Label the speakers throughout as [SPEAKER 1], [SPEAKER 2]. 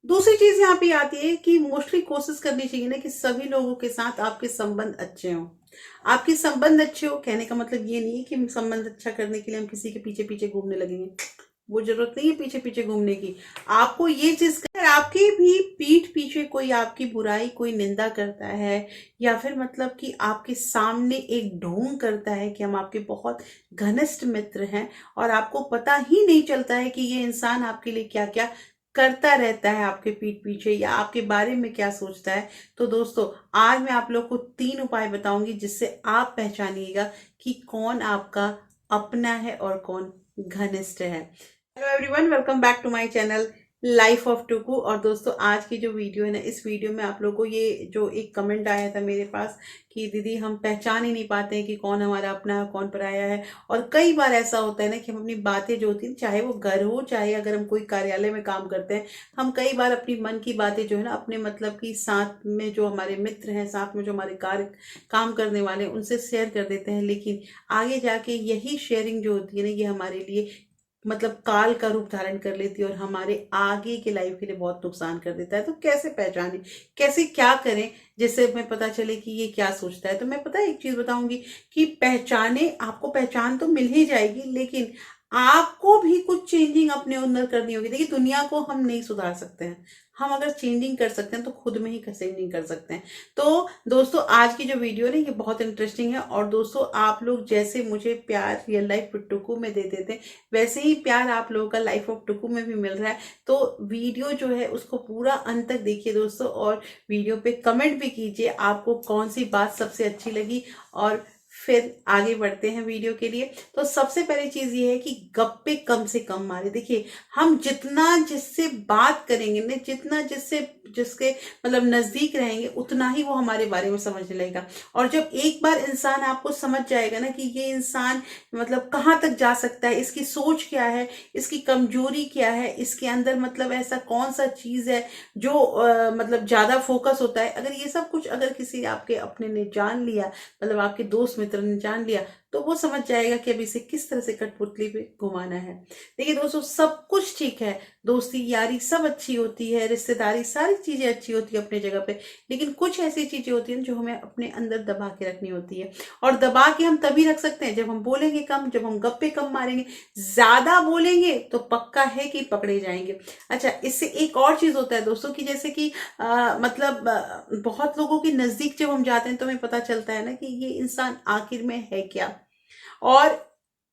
[SPEAKER 1] दूसरी चीज यहाँ पे आती है कि मोस्टली कोशिश करनी चाहिए ना कि सभी लोगों के साथ आपके संबंध अच्छे हों। आपके संबंध अच्छे हो कहने का मतलब ये नहीं है कि संबंध अच्छा करने के लिए हम किसी के पीछे पीछे घूमने लगेंगे। वो जरूरत नहीं है पीछे पीछे घूमने की। आपको ये चीज कर आपकी भी पीठ पीछे कोई आपकी बुराई कोई निंदा करता है, या फिर मतलब कि आपके सामने एक ढोंग करता है कि हम आपके बहुत घनिष्ठ मित्र हैं, और आपको पता ही नहीं चलता है कि ये इंसान आपके लिए क्या क्या करता रहता है आपके पीठ पीछे, या आपके बारे में क्या सोचता है। तो दोस्तों, आज मैं आप लोग को 3 उपाय बताऊंगी जिससे आप पहचानिएगा कि कौन आपका अपना है और कौन घनिष्ठ है। Hello everyone, welcome back to my channel life of Tuku. और दोस्तों, आज की जो वीडियो है ना, इस वीडियो में आप लोगों को ये जो एक कमेंट आया था मेरे पास कि दीदी हम पहचान ही नहीं पाते हैं कि कौन हमारा अपना है कौन पराया है। और कई बार ऐसा होता है ना कि हम अपनी बातें जो होती हैं, चाहे वो घर हो चाहे अगर हम कोई कार्यालय में काम करते हैं, हम कई बार अपनी मन की बातें जो है ना अपने मतलब कि साथ में जो हमारे मित्र हैं, साथ में जो हमारे कार्य काम करने वाले हैं, उनसे शेयर कर देते हैं। लेकिन आगे जाके यही शेयरिंग जो होती है ना, ये हमारे लिए मतलब काल का रूप धारण कर लेती है और हमारे आगे की लाइफ के लिए बहुत नुकसान कर देता है। तो कैसे पहचाने, कैसे क्या करें जिससे हमें पता चले कि ये क्या सोचता है। तो मैं पता है एक चीज बताऊंगी कि पहचाने, आपको पहचान तो मिल ही जाएगी, लेकिन आपको भी कुछ चेंजिंग अपने अंदर करनी होगी। देखिए, दुनिया को हम नहीं सुधार सकते हैं। हम अगर चेंजिंग कर सकते हैं तो खुद में ही चेंजिंग कर सकते हैं। तो दोस्तों, आज की जो वीडियो है ना, ये बहुत इंटरेस्टिंग है। और दोस्तों, आप लोग जैसे मुझे प्यार रियल लाइफ पिट्टुकू में देते थे, वैसे ही प्यार आप लोगों का लाइफ ऑफ टुकू में भी मिल रहा है। तो वीडियो जो है उसको पूरा अंत तक देखिए दोस्तों, और वीडियो पे कमेंट भी कीजिए आपको कौन सी बात सबसे अच्छी लगी। और फिर आगे बढ़ते हैं वीडियो के लिए। तो सबसे पहली चीज ये है कि गप्पे कम से कम मारे। देखिए, हम जितना जिससे बात करेंगे ना, जितना जिससे जिसके मतलब नजदीक रहेंगे, उतना ही वो हमारे बारे में समझने लगेगा। और जब एक बार इंसान आपको समझ जाएगा ना कि ये इंसान मतलब कहाँ तक जा सकता है, इसकी सोच क्या है, इसकी कमजोरी क्या है, इसके अंदर मतलब ऐसा कौन सा चीज है जो मतलब ज्यादा फोकस होता है। अगर ये सब कुछ अगर किसी आपके अपने ने जान लिया, मतलब आपके दोस्त मित्र ने जान लिया, तो वो समझ जाएगा कि अब इसे किस तरह से कठपुतली पे घुमाना है। देखिए दोस्तों, सब कुछ ठीक है, दोस्ती यारी सब अच्छी होती है, रिश्तेदारी सारी चीजें अच्छी होती है अपनी जगह पे। लेकिन कुछ ऐसी चीजें होती हैं जो हमें अपने अंदर दबा के रखनी होती है। और दबा के हम तभी रख सकते हैं जब हम बोलेंगे कम, जब हम गप्पे कम मारेंगे। ज्यादा बोलेंगे तो पक्का है कि पकड़े जाएंगे। अच्छा, इससे एक और चीज होता है दोस्तों कि जैसे कि मतलब बहुत लोगों के नजदीक जब हम जाते हैं तो हमें पता चलता है ना कि ये इंसान आखिर में है क्या। और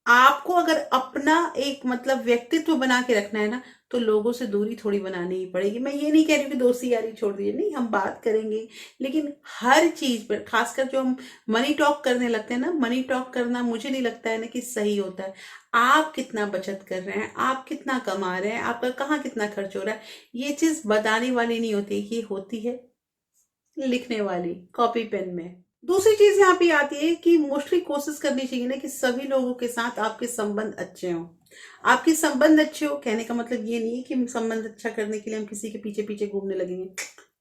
[SPEAKER 1] आपको अगर अपना एक मतलब व्यक्तित्व बना के रखना है ना, तो लोगों से दूरी थोड़ी बनानी ही पड़ेगी। मैं ये नहीं कह रही हूँ कि दोस्ती यारी छोड़ दीजिए, नहीं, हम बात करेंगे। लेकिन हर चीज पर, खासकर जो हम मनी टॉक करने लगते हैं ना, मनी टॉक करना मुझे नहीं लगता है ना कि सही होता है। आप कितना बचत कर रहे हैं, आप कितना कमा रहे हैं, आपका कहाँ कितना खर्च हो रहा है, ये चीज बताने वाली नहीं होती, ये होती है लिखने वाली, कॉपी पेन में। दूसरी चीज यहाँ पे आती है कि मोस्टली कोशिश करनी चाहिए ना कि सभी लोगों के साथ आपके संबंध अच्छे हों। आपके संबंध अच्छे हो कहने का मतलब ये नहीं है कि संबंध अच्छा करने के लिए हम किसी के पीछे पीछे घूमने लगेंगे।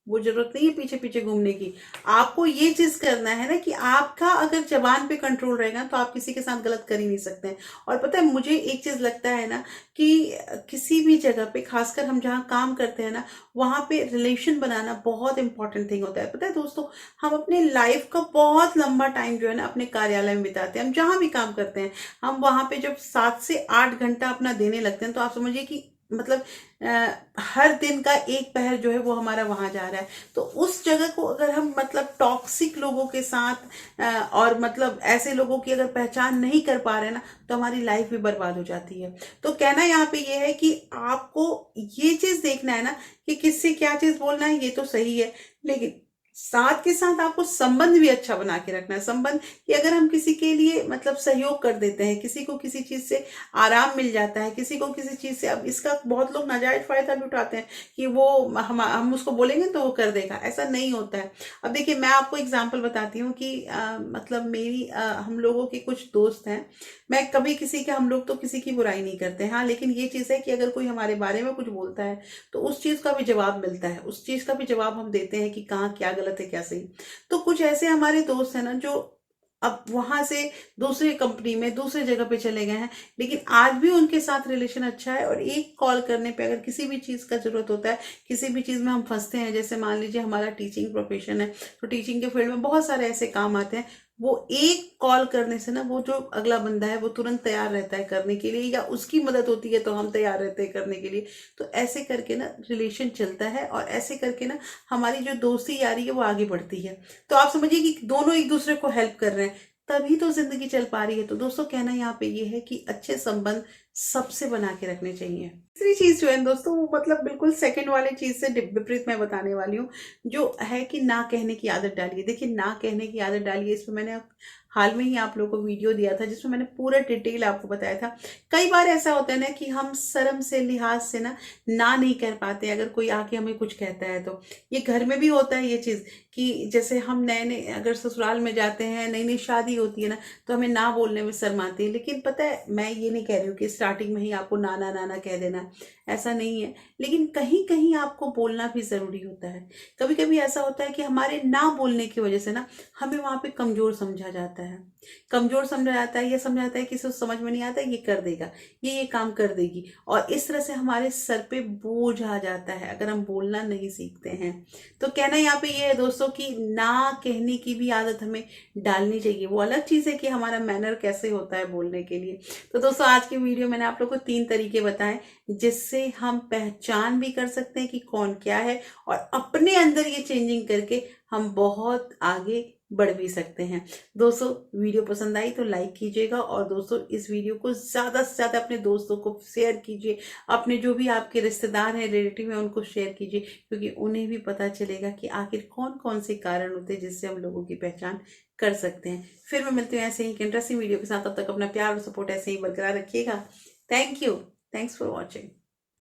[SPEAKER 1] वो जरूरत नहीं है पीछे पीछे घूमने की। आपको ये चीज करना है ना कि आपका अगर जबान पे कंट्रोल रहेगा तो आप किसी के साथ गलत कर ही नहीं सकते हैं। और पता है, मुझे एक चीज लगता है ना कि किसी भी जगह पे, खासकर हम जहाँ काम करते हैं ना, वहां पे रिलेशन बनाना बहुत इंपॉर्टेंट थिंग होता है। पता है दोस्तों, हम अपने लाइफ का बहुत लंबा टाइम जो है ना अपने कार्यालय में बिताते हैं, हम जहां भी काम करते हैं। हम वहां पे जब 7 से 8 घंटा अपना देने लगते हैं, तो आप समझिए कि मतलब हर दिन का एक पहर जो है वो हमारा वहां जा रहा है। तो उस जगह को अगर हम मतलब टॉक्सिक लोगों के साथ और मतलब ऐसे लोगों की अगर पहचान नहीं कर पा रहे ना, तो हमारी लाइफ भी बर्बाद हो जाती है। तो कहना यहाँ पे ये है कि आपको ये चीज देखना है ना कि किससे क्या चीज बोलना है, ये तो सही है, लेकिन साथ के साथ आपको संबंध भी अच्छा बना के रखना है। संबंध कि अगर हम किसी के लिए मतलब सहयोग कर देते हैं, किसी को किसी चीज से आराम मिल जाता है, किसी को किसी चीज से, अब इसका बहुत लोग नाजायज फायदा भी उठाते हैं कि वो हम उसको बोलेंगे तो वो कर देगा। ऐसा नहीं होता है। अब देखिए, मैं आपको एग्जांपल बताती हूँ कि मतलब मेरी हम लोगों के कुछ दोस्त हैं। मैं कभी किसी के, हम लोग तो किसी की बुराई नहीं करते हैं, हाँ, लेकिन ये चीज है कि अगर कोई हमारे बारे में कुछ बोलता है तो उस चीज का भी जवाब मिलता है, उस चीज का भी जवाब हम देते हैं कि कहाँ क्या गलत है क्या सही। तो कुछ ऐसे हमारे दोस्त हैं ना जो अब वहां से दूसरी कंपनी में दूसरी जगह पे चले गए हैं, लेकिन आज भी उनके साथ रिलेशन अच्छा है। और एक कॉल करने पे अगर किसी भी चीज़ का जरूरत होता है, किसी भी चीज़ में हम फंसते हैं, जैसे मान लीजिए हमारा टीचिंग प्रोफेशन है, तो टीचिंग के फील्ड में बहुत सारे ऐसे काम आते हैं, वो एक कॉल करने से ना, वो जो अगला बंदा है वो तुरंत तैयार रहता है करने के लिए, या उसकी मदद होती है तो हम तैयार रहते हैं करने के लिए। तो ऐसे करके ना रिलेशन चलता है, और ऐसे करके ना हमारी जो दोस्ती यारी है वो आगे बढ़ती है। तो आप समझिए कि दोनों एक दूसरे को हेल्प कर रहे हैं, तभी तो जिंदगी चल पा रही है। तो दोस्तों, कहना यहाँ पे ये है कि अच्छे संबंध सबसे बना के रखने चाहिए। तीसरी चीज जो है दोस्तों, वो मतलब बिल्कुल सेकंड वाली चीज से विपरीत मैं बताने वाली हूँ, जो है कि ना कहने की आदत डालिए। देखिए, ना कहने की आदत डालिए, इसमें मैंने हाल में ही आप लोगों को वीडियो दिया था जिसमें मैंने पूरा डिटेल आपको बताया था। कई बार ऐसा होता है ना कि हम शर्म से, लिहाज से ना नहीं कर पाते अगर कोई आके हमें कुछ कहता है तो। ये घर में भी होता है ये चीज, कि जैसे हम नए नए अगर ससुराल में जाते हैं, नई नई शादी होती है ना, तो हमें ना बोलने में शर्म आती है। लेकिन पता है, मैं ये नहीं कह रही हूँ कि स्टार्टिंग में ही आपको ना ना ना ना कह देना, ऐसा नहीं है। लेकिन कहीं कहीं आपको बोलना भी जरूरी होता है। कभी कभी ऐसा होता है कि हमारे ना बोलने की वजह से ना हमें वहां पे कमजोर समझा जाता है। कमजोर समझा जाता है, ये समझा जाता है कि इसे समझ में नहीं आता, ये कर देगा, ये काम कर देगी, और इस तरह से हमारे सर पे बोझ आ जाता है अगर हम बोलना नहीं सीखते हैं। तो कहना यहाँ पे ये है दोस्तों कि ना कहने की भी आदत हमें डालनी चाहिए। वो अलग चीज है कि हमारा मैनर कैसे होता है बोलने के लिए। तो दोस्तों, आज की वीडियो मैंने आप लोगों को 3 तरीके बताए जिससे हम पहचान भी कर सकते हैं कि कौन क्या है, और अपने अंदर ये चेंजिंग करके हम बहुत आगे बढ़ भी सकते हैं। दोस्तों, वीडियो पसंद आई तो लाइक कीजिएगा, और दोस्तों इस वीडियो को ज़्यादा से ज़्यादा अपने दोस्तों को शेयर कीजिए। अपने जो भी आपके रिश्तेदार हैं, रिलेटिव हैं, उनको शेयर कीजिए, क्योंकि उन्हें भी पता चलेगा कि आखिर कौन कौन से कारण होते हैं जिससे हम लोगों की पहचान कर सकते हैं। फिर मैं मिलती हूँ ऐसे ही एक इंटरेस्टिंग वीडियो के साथ। तब तक अपना प्यार और सपोर्ट ऐसे ही बरकरार रखिएगा। Thank you. Thanks for watching.